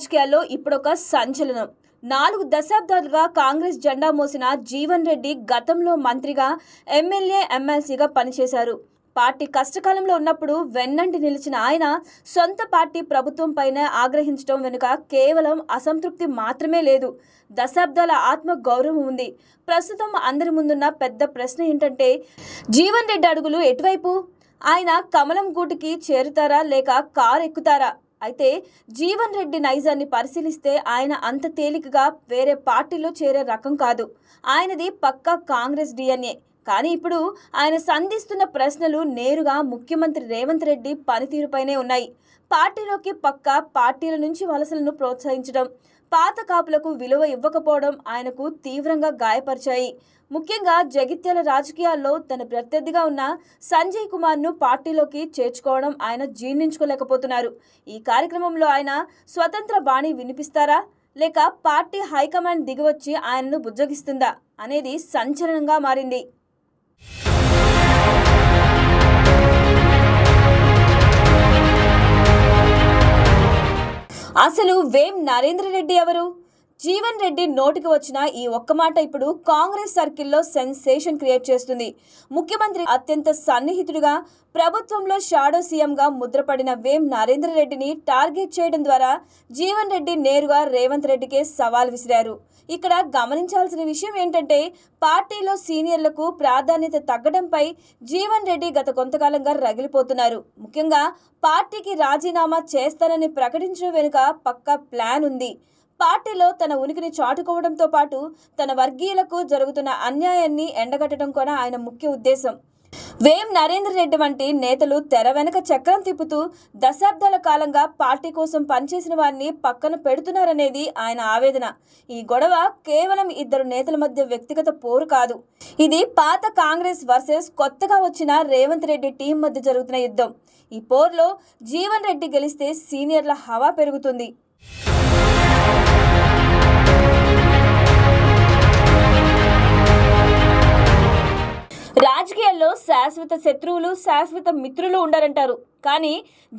రాజకీయాల్లో ఇప్పుడొక సంచలనం. 4 దశాబ్దాలుగా కాంగ్రెస్ జెండా మోసిన జీవన్ రెడ్డి గతంలో మంత్రిగా, ఎమ్మెల్యే, ఎమ్మెల్సీగా పనిచేశారు. పార్టీ కష్టకాలంలో ఉన్నప్పుడు వెన్నంటి నిలిచిన ఆయన సొంత పార్టీ ప్రభుత్వంపైనే ఆగ్రహించడం వెనుక కేవలం అసంతృప్తి మాత్రమే లేదు, దశాబ్దాల ఆత్మ గౌరవం ఉంది. ప్రస్తుతం అందరి ముందున్న పెద్ద ప్రశ్న ఏంటంటే, జీవన్ రెడ్డి అడుగులు ఎటువైపు? ఆయన కమలం గూటికి చేరుతారా లేక కారు ఎక్కుతారా? అయితే జీవన్ రెడ్డి నైజాన్ని పరిశీలిస్తే ఆయన అంత తేలికగా వేరే పార్టీలో చేరే రకం కాదు. ఆయనది పక్కా కాంగ్రెస్ డిఎన్ఏ. కానీ ఇప్పుడు ఆయన సంధిస్తున్న ప్రశ్నలు నేరుగా ముఖ్యమంత్రి రేవంత్ రెడ్డి పనితీరుపైనే ఉన్నాయి. పార్టీలోకి పక్కా పార్టీల నుంచి వలసలను ప్రోత్సహించడం, పాత కాపులకు విలువ ఇవ్వకపోవడం ఆయనకు తీవ్రంగా గాయపరిచాయి. ముఖ్యంగా జగిత్యాల రాజకీయాల్లో తన ప్రత్యర్థిగా ఉన్న సంజయ్ కుమార్ను పార్టీలోకి చేర్చుకోవడం ఆయన జీర్ణించుకోలేకపోతున్నారు. ఈ కార్యక్రమంలో ఆయన స్వతంత్ర బాణి వినిపిస్తారా లేక పార్టీ హైకమాండ్ దిగివచ్చి ఆయనను బుజ్జగిస్తుందా అనేది సంచలనంగా మారింది. అసలు వేం నరేంద్ర రెడ్డి ఎవరు? జీవన్ రెడ్డి నోటికి వచ్చిన ఈ ఒక్క మాట ఇప్పుడు కాంగ్రెస్ సర్కిల్లో సెన్సేషన్ క్రియేట్ చేస్తుంది. ముఖ్యమంత్రి అత్యంత సన్నిహితుడిగా, ప్రభుత్వంలో షాడో సీఎంగా ముద్రపడిన వేం నరేంద్ర రెడ్డిని టార్గెట్ చేయడం ద్వారా జీవన్ రెడ్డి నేరుగా రేవంత్ రెడ్డికే సవాల్ విసిరారు. ఇక్కడ గమనించాల్సిన విషయం ఏంటంటే, పార్టీలో సీనియర్లకు ప్రాధాన్యత తగ్గడంపై జీవన్ రెడ్డి గత కొంతకాలంగా రగిలిపోతున్నారు. ముఖ్యంగా పార్టీకి రాజీనామా చేస్తానని ప్రకటించడం వెనుక పక్కా ప్లాన్ ఉంది. పార్టీలో తన ఉనికిని చాటుకోవడంతో పాటు తన వర్గీయులకు జరుగుతున్న అన్యాయాన్ని ఎండగట్టడం కూడా ఆయన ముఖ్య ఉద్దేశం. వేం నరేంద్ర రెడ్డి వంటి నేతలు తెర వెనక చక్రం తిప్పుతూ దశాబ్దాల కాలంగా పార్టీ కోసం పనిచేసిన వారిని పక్కన పెడుతున్నారనేది ఆయన ఆవేదన. ఈ గొడవ కేవలం ఇద్దరు నేతల మధ్య వ్యక్తిగత పోరు కాదు. ఇది పాత కాంగ్రెస్ వర్సెస్ కొత్తగా వచ్చిన రేవంత్ రెడ్డి టీం మధ్య జరుగుతున్న యుద్ధం. ఈ పోర్లో జీవన్ రెడ్డి గెలిస్తే సీనియర్ల హవా పెరుగుతుంది. రాజకీయాల్లో శాశ్వత శత్రువులు, శాశ్వత మిత్రులు ఉండరంటారు. కానీ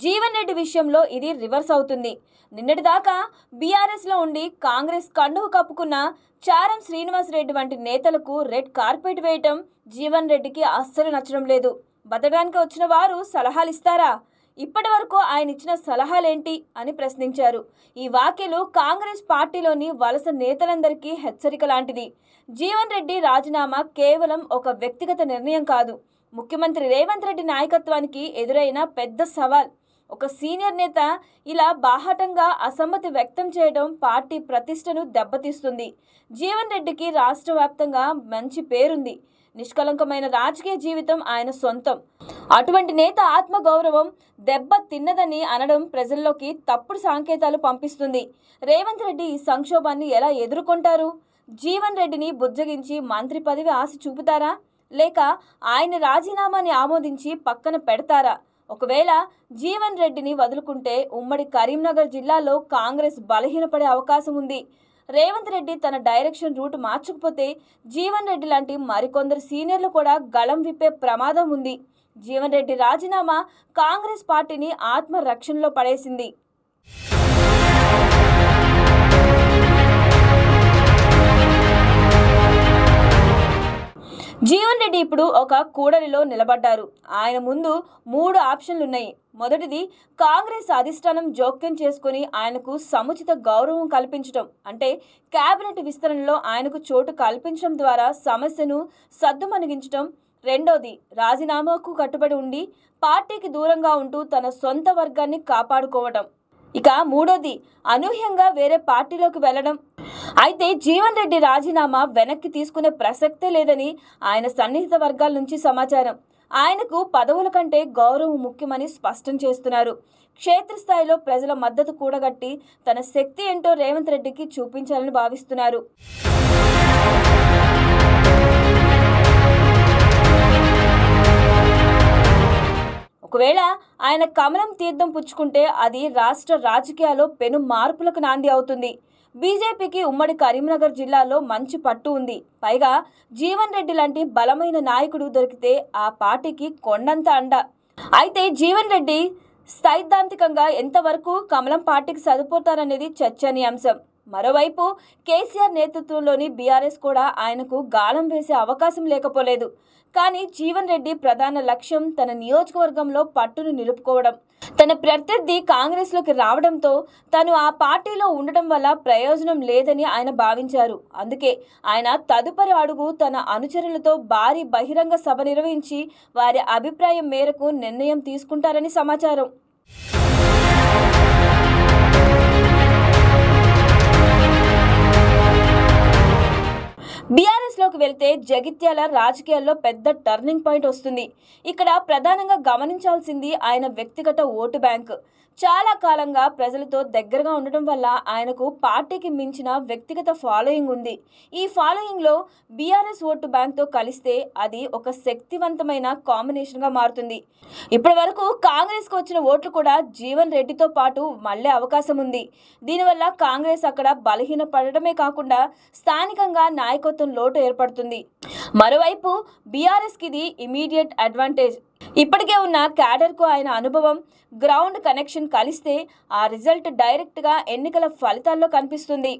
జీవన్ రెడ్డి విషయంలో ఇది రివర్స్ అవుతుంది. నిన్నటిదాకా బీఆర్ఎస్లో ఉండి కాంగ్రెస్ కండువ కప్పుకున్న చారం శ్రీనివాసరెడ్డి వంటి నేతలకు రెడ్ కార్పెట్ వేయటం జీవన్ రెడ్డికి అస్సలు నచ్చడం లేదు. బతకడానికి వచ్చిన వారు సలహాలు ఇస్తారా? ఇప్పటి వరకు ఆయన ఇచ్చిన సలహాలేంటి అని ప్రశ్నించారు. ఈ వ్యాఖ్యలు కాంగ్రెస్ పార్టీలోని వలస నేతలందరికీ హెచ్చరిక లాంటిది. జీవన్ రెడ్డి రాజీనామా కేవలం ఒక వ్యక్తిగత నిర్ణయం కాదు, ముఖ్యమంత్రి రేవంత్ రెడ్డి నాయకత్వానికి ఎదురైన పెద్ద సవాల్. ఒక సీనియర్ నేత ఇలా బాహాటంగా అసమ్మతి వ్యక్తం చేయడం పార్టీ ప్రతిష్టను దెబ్బతీస్తుంది. జీవన్ రెడ్డికి రాష్ట్ర వ్యాప్తంగా మంచి పేరుంది. నిష్కలంకమైన రాజకీయ జీవితం ఆయన సొంతం. అటువంటి నేత ఆత్మగౌరవం దెబ్బ తిన్నదని అనడం ప్రజల్లోకి తప్పుడు సంకేతాలు పంపిస్తుంది. రేవంత్ రెడ్డి ఈ సంక్షోభాన్ని ఎలా ఎదుర్కొంటారు? జీవన్ రెడ్డిని బుజ్జగించి మంత్రి పదవి ఆశ చూపుతారా లేక ఆయన రాజీనామాని ఆమోదించి పక్కన పెడతారా? ఒకవేళ జీవన్ రెడ్డిని వదులుకుంటే ఉమ్మడి కరీంనగర్ జిల్లాలో కాంగ్రెస్ బలహీనపడే అవకాశం ఉంది. రేవంత్ రెడ్డి తన డైరెక్షన్ రూట్ మార్చకపోతే జీవన్ రెడ్డి లాంటి మరికొందరు సీనియర్లు కూడా గళం విప్పే ప్రమాదం ఉంది. జీవన్ రెడ్డి రాజీనామా కాంగ్రెస్ పార్టీని ఆత్మరక్షణలో పడేసింది. జీవన్ రెడ్డి ఇప్పుడు ఒక కూడలిలో నిలబడ్డారు. ఆయన ముందు 3 ఆప్షన్లున్నాయి. మొదటిది, కాంగ్రెస్ అధిష్టానం జోక్యం చేసుకుని ఆయనకు సముచిత గౌరవం కల్పించడం, అంటే కేబినెట్ విస్తరణలో ఆయనకు చోటు కల్పించడం ద్వారా సమస్యను సద్దుమణిగించడం. రెండోది, రాజీనామాకు కట్టుబడి ఉండి పార్టీకి దూరంగా ఉంటూ తన సొంత వర్గాన్ని కాపాడుకోవడం. ఇక మూడోది, అనూహ్యంగా వేరే పార్టీలోకి వెళ్లడం. అయితే జీవన్ రెడ్డి రాజీనామా వెనక్కి తీసుకునే ప్రసక్తే లేదని ఆయన సన్నిహిత వర్గాల నుంచి సమాచారం. ఆయనకు పదవుల కంటే గౌరవం ముఖ్యమని స్పష్టం చేస్తున్నారు. క్షేత్రస్థాయిలో ప్రజల మద్దతు కూడగట్టి తన శక్తి ఏంటో రేవంత్ రెడ్డికి చూపించాలని భావిస్తున్నారు. ఒకవేళ ఆయన కమలం తీర్థం పుచ్చుకుంటే అది రాష్ట్ర రాజకీయాల్లో పెను మార్పులకు నాంది అవుతుంది. బీజేపీకి ఉమ్మడి కరీంనగర్ జిల్లాలో మంచి పట్టు ఉంది. పైగా జీవన్ రెడ్డి లాంటి బలమైన నాయకుడు దొరికితే ఆ పార్టీకి కొండంత అండ. అయితే జీవన్ రెడ్డి సైద్ధాంతికంగా ఎంతవరకు కమలం పార్టీకి సరిపోతారనేది చర్చనీయాంశం. మరోవైపు కేసీఆర్ నేతృత్వంలోని బీఆర్ఎస్ కూడా ఆయనకు గాలం వేసే అవకాశం లేకపోలేదు. కానీ జీవన్ రెడ్డి ప్రధాన లక్ష్యం తన నియోజకవర్గంలో పట్టును నిలుపుకోవడం. తన ప్రత్యర్థి కాంగ్రెస్లోకి రావడంతో తను ఆ పార్టీలో ఉండడం వల్ల ప్రయోజనం లేదని ఆయన భావించారు. అందుకే ఆయన తదుపరి అడుగు తన అనుచరులతో భారీ బహిరంగ సభ నిర్వహించి వారి అభిప్రాయం మేరకు నిర్ణయం తీసుకుంటారని సమాచారం. బీఆర్ఎస్లోకి వెళ్తే జగిత్యాల రాజకీయాల్లో పెద్ద టర్నింగ్ పాయింట్ వస్తుంది. ఇక్కడ ప్రధానంగా గమనించాల్సింది ఆయన వ్యక్తిగత ఓటు బ్యాంక్. చాలా కాలంగా ప్రజలతో దగ్గరగా ఉండడం వల్ల ఆయనకు పార్టీకి మించిన వ్యక్తిగత ఫాలోయింగ్ ఉంది. ఈ ఫాలోయింగ్లో బీఆర్ఎస్ ఓటు బ్యాంక్తో కలిస్తే అది ఒక శక్తివంతమైన కాంబినేషన్గా మారుతుంది. ఇప్పటి వరకు కాంగ్రెస్కి వచ్చిన ఓట్లు కూడా జీవన్ రెడ్డితో పాటు మళ్లే అవకాశం ఉంది. దీనివల్ల కాంగ్రెస్ అక్కడ బలహీనపడటమే కాకుండా స్థానికంగా నాయకత్వం లోటు ఏర్పడుతుంది. మరోవైపు బీఆర్ఎస్కి ఇది ఇమీడియట్ అడ్వాంటేజ్. ఇప్పటికే ఉన్న క్యాడర్కు ఆయన అనుభవం, గ్రౌండ్ కనెక్షన్ కలిస్తే ఆ రిజల్ట్ డైరెక్ట్గా ఎన్నికల ఫలితాల్లో కనిపిస్తుంది.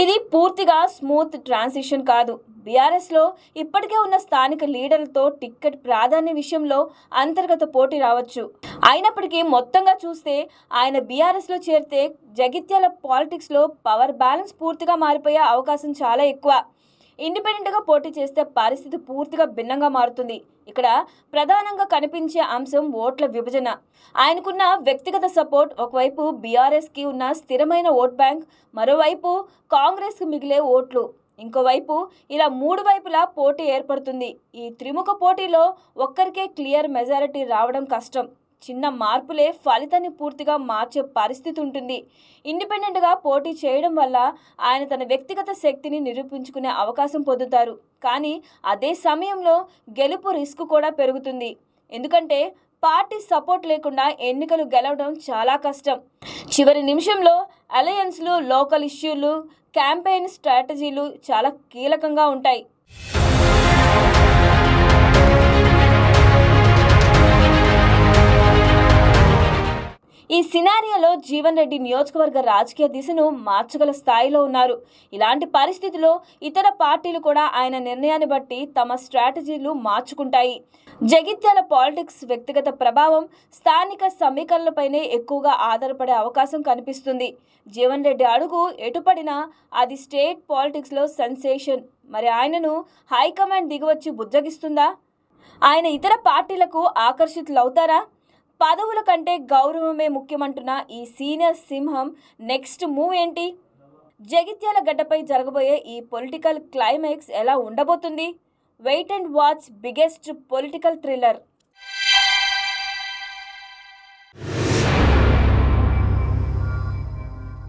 ఇది పూర్తిగా స్మూత్ ట్రాన్సిషన్ కాదు. బీఆర్ఎస్లో ఇప్పటికే ఉన్న స్థానిక లీడర్లతో టిక్కెట్ ప్రాధాన్య విషయంలో అంతర్గత పోటీ రావచ్చు. అయినప్పటికీ మొత్తంగా చూస్తే ఆయన బీఆర్ఎస్లో చేరితే జగిత్యాల పాలిటిక్స్లో పవర్ బ్యాలెన్స్ పూర్తిగా మారిపోయే అవకాశం చాలా ఎక్కువ. ఇండిపెండెంట్గా పోటీ చేస్తే పరిస్థితి పూర్తిగా భిన్నంగా మారుతుంది. ఇక్కడ ప్రధానంగా కనిపించే అంశం ఓట్ల విభజన. ఆయనకున్న వ్యక్తిగత సపోర్ట్ ఒకవైపు బీఆర్ఎస్కి ఉన్న స్థిరమైన ఓట్ బ్యాంక్, మరోవైపు కాంగ్రెస్కి మిగిలే ఓట్లు ఇంకోవైపు, ఇలా మూడు వైపులా పోటీ ఏర్పడుతుంది. ఈ త్రిముఖ పోటీలో ఒక్కరికే క్లియర్ మెజారిటీ రావడం కష్టం. చిన్న మార్పులే ఫలితాన్ని పూర్తిగా మార్చే పరిస్థితి ఉంటుంది. ఇండిపెండెంట్గా పోటీ చేయడం వల్ల ఆయన తన వ్యక్తిగత శక్తిని నిరూపించుకునే అవకాశం పొందుతారు. కానీ అదే సమయంలో గెలుపు రిస్క్ కూడా పెరుగుతుంది. ఎందుకంటే పార్టీ సపోర్ట్ లేకుండా ఎన్నికలు గెలవడం చాలా కష్టం. చివరి నిమిషంలో అలయన్స్లు, లోకల్ ఇష్యూలు, క్యాంపెయిన్ స్ట్రాటజీలు చాలా కీలకంగా ఉంటాయి. ఈ సినారియోలో జీవన్ రెడ్డి నియోజకవర్గ రాజకీయ దిశను మార్చగల స్థాయిలో ఉన్నారు. ఇలాంటి పరిస్థితిలో ఇతర పార్టీలు కూడా ఆయన నిర్ణయాన్ని బట్టి తమ స్ట్రాటజీలు మార్చుకుంటాయి. జగిత్యాల పాలిటిక్స్ వ్యక్తిగత ప్రభావం, స్థానిక సమీకరణలపైనే ఎక్కువగా ఆధారపడే అవకాశం కనిపిస్తుంది. జీవన్ రెడ్డి అడుగు ఎటుపడినా అది స్టేట్ పాలిటిక్స్లో సెన్సేషన్. మరి ఆయనను హైకమాండ్ దిగివచ్చి బుజ్జగిస్తుందా? ఆయన ఇతర పార్టీలకు ఆకర్షితులవుతారా? పదవుల కంటే గౌరవమే ముఖ్యమంటున్న ఈ సీనియర్ సింహం నెక్స్ట్ మూవ్ ఏంటి? జగిత్యాల గడ్డపై జరగబోయే ఈ పొలిటికల్ క్లైమాక్స్ ఎలా ఉండబోతుంది? Wait and watch biggest political thriller.